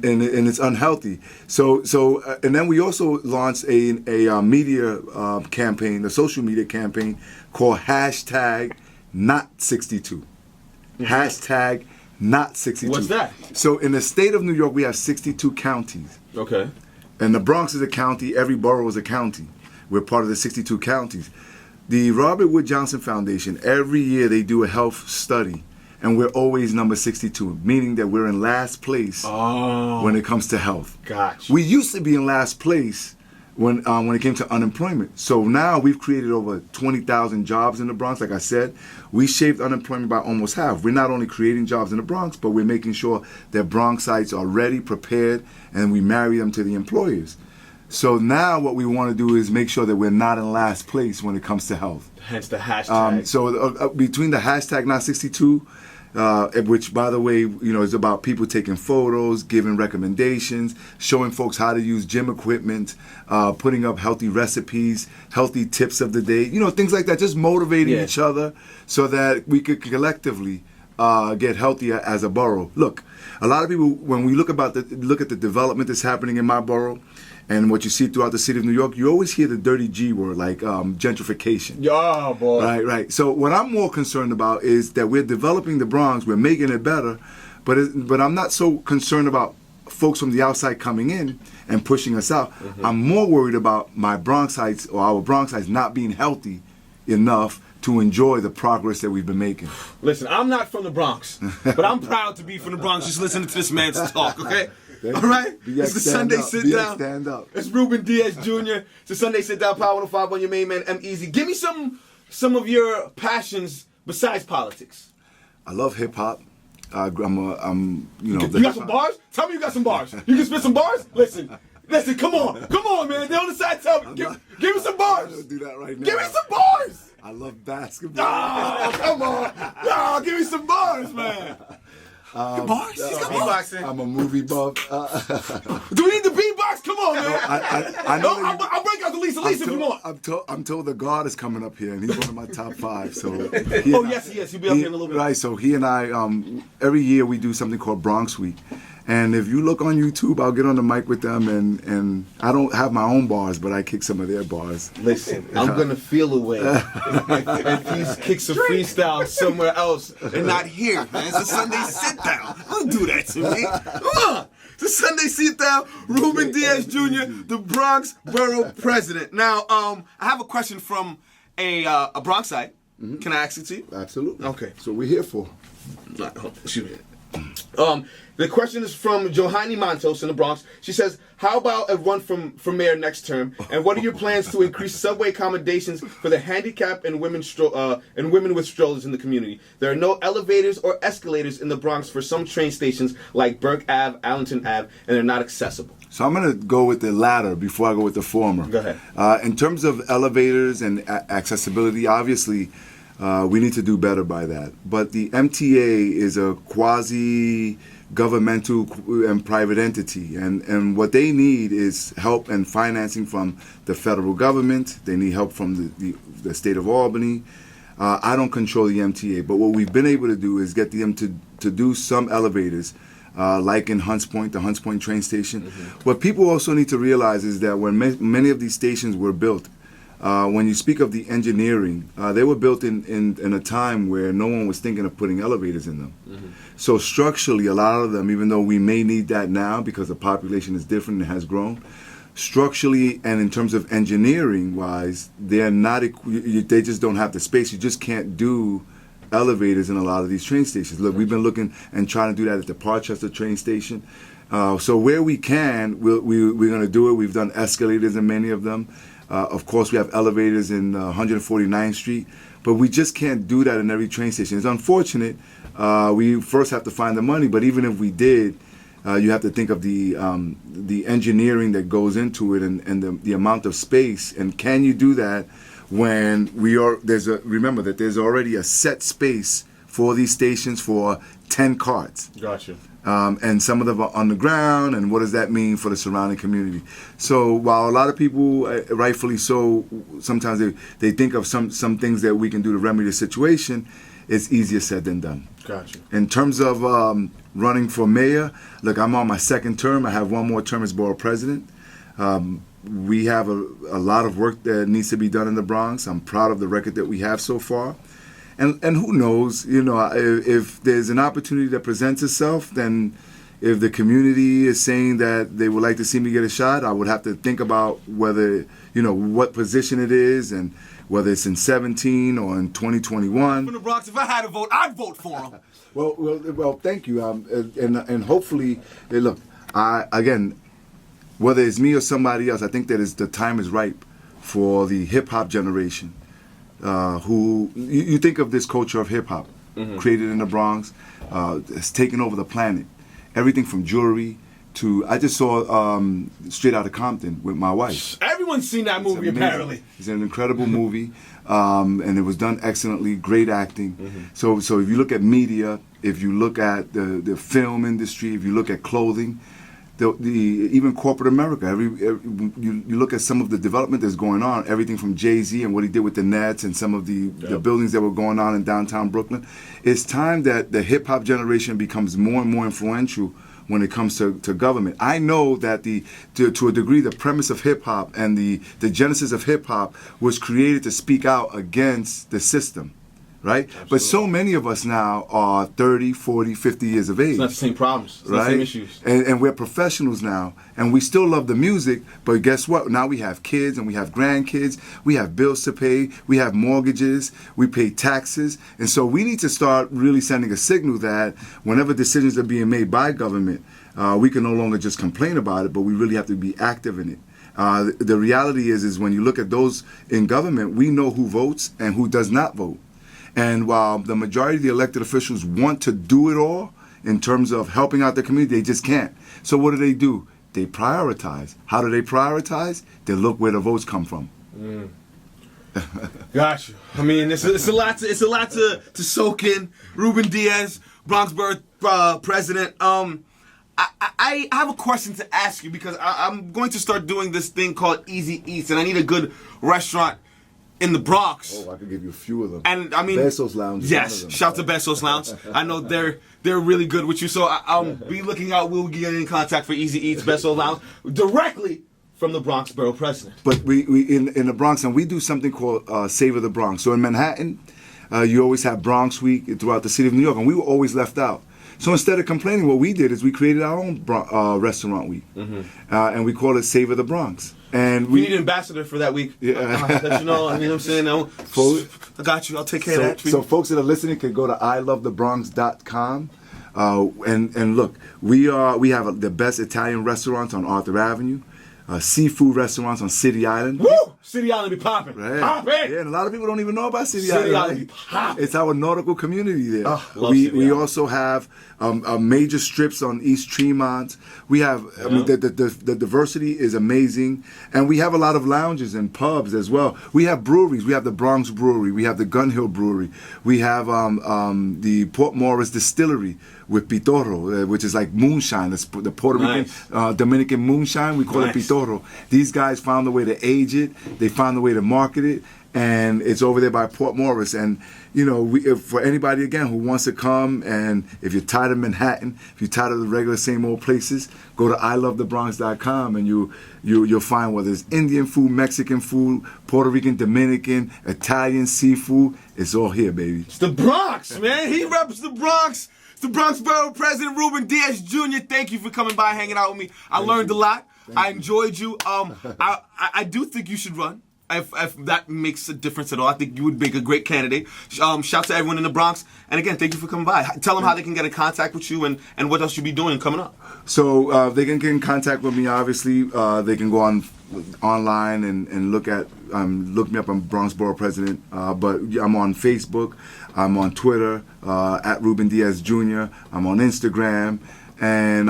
and it's unhealthy. So and then we also launched a media campaign, a social media campaign called #Not62. #Not62. What's that? So in the state of New York, we have 62 counties. Okay. And the Bronx is a county. Every borough is a county. We're part of the 62 counties. The Robert Wood Johnson Foundation, every year they do a health study, and we're always number 62, meaning that we're in last place when it comes to health. Gotcha. We used to be in last place when it came to unemployment. So now we've created over 20,000 jobs in the Bronx. Like I said, we shaved unemployment by almost half. We're not only creating jobs in the Bronx, but we're making sure that Bronxites are ready, prepared, and we marry them to the employers. So now what we want to do is make sure that we're not in last place when it comes to health. Hence the hashtag. So between the #Not62, which, by the way, is about people taking photos, giving recommendations, showing folks how to use gym equipment, putting up healthy recipes, healthy tips of the day, things like that, just motivating each other so that we could collectively get healthier as a borough. Look, a lot of people, when we look at the development that's happening in my borough, and what you see throughout the city of New York, you always hear the dirty G word, like gentrification. Yeah, boy. Right. So what I'm more concerned about is that we're developing the Bronx, we're making it better, but I'm not so concerned about folks from the outside coming in and pushing us out. Mm-hmm. I'm more worried about my Bronxites or our Bronxites not being healthy enough to enjoy the progress that we've been making. Listen, I'm not from the Bronx, but I'm proud to be from the Bronx just listening to this man's talk, okay? All right? It's the Sunday Sit Down. Stand up. It's Ruben Diaz Jr. It's the Sunday Sit Down, Power 105 on your main man, EmEz. Give me some of your passions besides politics. I love hip hop. You got some bars? Tell me you got some bars. You can spit some bars? Listen, come on, man. They're on the side. Tell me. Give me some bars. I'm gonna do that right now. Give me some bars. I love basketball. Oh, come on. No, give me some bars, man. Bars? I'm a movie buff. Do we need the beatbox? Come on, man. I know. I'll break out the Lisa if you want. I'm told the God is coming up here, and he's one of my top 5. So. Yes, he is. He'll be up here in a little bit. Right. So he and I, every year we do something called Bronx Week. And if you look on YouTube, I'll get on the mic with them, and I don't have my own bars, but I kick some of their bars. Listen, I'm going to feel a way if he kicks a freestyle somewhere else and not here, man. It's a Sunday Sit Down. Don't do that to me. Come on. It's a Sunday Sit Down. Ruben Diaz Jr., the Bronx Borough President. Now, I have a question from a Bronxite. Mm-hmm. Can I ask it to you? Absolutely. Okay. So we're here for. Excuse me. The question is from Johanny Montos in the Bronx. She says, how about a run for mayor next term? And what are your plans to increase subway accommodations for the handicapped and women with strollers in the community? There are no elevators or escalators in the Bronx for some train stations like Burke Ave, Allenton Ave, and they're not accessible. So I'm going to go with the latter before I go with the former. Go ahead. In terms of elevators and accessibility, obviously, we need to do better by that. But the MTA is a quasi-governmental and private entity. And what they need is help and financing from the federal government. They need help from the state of Albany. I don't control the MTA. But what we've been able to do is get them to do some elevators, like in Hunts Point, the Hunts Point train station. Mm-hmm. What people also need to realize is that when many of these stations were built, when you speak of the engineering, they were built in a time where no one was thinking of putting elevators in them. Mm-hmm. So structurally, a lot of them, even though we may need that now because the population is different and has grown, structurally and in terms of engineering-wise, they're not. They just don't have the space. You just can't do elevators in a lot of these train stations. Look, we've been looking and trying to do that at the Parchester train station. So where we can, we're going to do it. We've done escalators in many of them. Of course, we have elevators in 149th Street, but we just can't do that in every train station. It's unfortunate. We first have to find the money, but even if we did, you have to think of the engineering that goes into it and the amount of space. And can you do that when remember that there's already a set space for these stations for 10 carts. Gotcha. And some of them are underground, and what does that mean for the surrounding community? So while a lot of people, rightfully so, sometimes they think of some things that we can do to remedy the situation, it's easier said than done. Gotcha. In terms of running for mayor, look, I'm on my second term. I have one more term as borough president. We have a lot of work that needs to be done in the Bronx. I'm proud of the record that we have so far. And who knows, if there's an opportunity that presents itself, then if the community is saying that they would like to see me get a shot, I would have to think about whether, what position it is and whether it's in 17 or in 2021. From the Bronx, if I had a vote, I'd vote for him. Well, thank you. And hopefully, look, again, whether it's me or somebody else, I think that the time is ripe for the hip-hop generation. Who you think of this culture of hip hop created in the Bronx, has taken over the planet. Everything from jewelry to I just saw Straight Outta Compton with my wife. Everyone's seen that movie apparently. It's an incredible movie, and it was done excellently. Great acting. So if you look at media, if you look at the film industry, if you look at clothing. Even corporate America, you look at some of the development that's going on, everything from Jay-Z and what he did with the Nets and some of the buildings that were going on in downtown Brooklyn. It's time that the hip-hop generation becomes more and more influential when it comes to government. I know that to a degree, the premise of hip-hop and the genesis of hip-hop was created to speak out against the system. Right? Absolutely. But so many of us now are 30, 40, 50 years of age. It's not the same problems. It's not the same issues. And we're professionals now, and we still love the music, but guess what? Now we have kids and we have grandkids. We have bills to pay. We have mortgages. We pay taxes. And so we need to start really sending a signal that whenever decisions are being made by government, we can no longer just complain about it, but we really have to be active in it. The reality is when you look at those in government, we know who votes and who does not vote. And while the majority of the elected officials want to do it all in terms of helping out the community, they just can't. So what do? They prioritize. How do they prioritize? They look where the votes come from. Gotcha. I mean, it's a lot to soak in. Ruben Diaz, Bronx Borough president. I have a question to ask you because I'm going to start doing this thing called Easy Eats, and I need a good restaurant in the Bronx. Oh, I could give you a few of them. And I mean, Bezos Lounge. Yes, shout to Bezos Lounge. I know they're really good with you, so I'll be looking out. We'll get in contact for Easy Eats, Bezos Lounge, directly from the Bronx Borough president. But we in the Bronx, and we do something called Savor the Bronx. So in Manhattan, you always have Bronx Week throughout the city of New York, and we were always left out. So instead of complaining, what we did is we created our own restaurant week, and we call it Savor the Bronx. And we need an ambassador for that week. Yeah. Let you know. I mean, what I'm saying, no. I got you. I'll take care of that. So folks that are listening can go to ilovethebronx.com. And look, we have the best Italian restaurants on Arthur Avenue. Seafood restaurants on City Island. Woo! City Island be popping. Right. Popping! Yeah, and a lot of people don't even know about City Island. Island. Be popping. It's our nautical community there. We also have major strips on East Tremont. We have, I mean, the diversity is amazing. And we have a lot of lounges and pubs as well. We have breweries. We have the Bronx Brewery. We have the Gun Hill Brewery. We have the Port Morris Distillery with Pitoro, which is like moonshine. That's the Puerto Rican, Dominican moonshine. We call it Pitoro. These guys found a way to age it. They found a way to market it. And it's over there by Port Morris. And, for anybody, again, who wants to come, and if you're tired of Manhattan, if you're tired of the regular same old places, go to ilovethebronx.com, and you'll find whether it's Indian food, Mexican food, Puerto Rican, Dominican, Italian, seafood. It's all here, baby. It's the Bronx, man. He reps the Bronx. It's the Bronx Borough President, Ruben Diaz Jr. Thank you for coming by, hanging out with me. I learned a lot. I enjoyed you. I do think you should run. If that makes a difference at all, I think you would make a great candidate. Shout to everyone in the Bronx. And again, thank you for coming by. Tell them how they can get in contact with you and what else you'll be doing coming up. So they can get in contact with me, obviously. They can go online and look me up on Bronx Borough President. But I'm on Facebook. I'm on Twitter, at Ruben Diaz Jr. I'm on Instagram. And,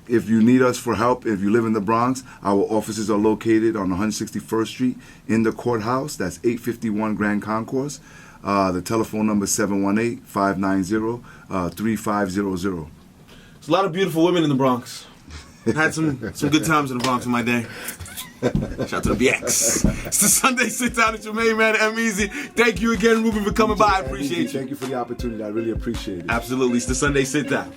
if you need us for help, if you live in the Bronx, our offices are located on 161st Street in the courthouse. That's 851 Grand Concourse. The telephone number is 718-590-3500. There's a lot of beautiful women in the Bronx. I had some good times in the Bronx in my day. Shout out to the BX. It's the Sunday Sit Down. It's your main man, EmEz. Thank you again, Ruben, for coming by. I appreciate you. Thank you for the opportunity. I really appreciate it. Absolutely. It's the Sunday Sit Down.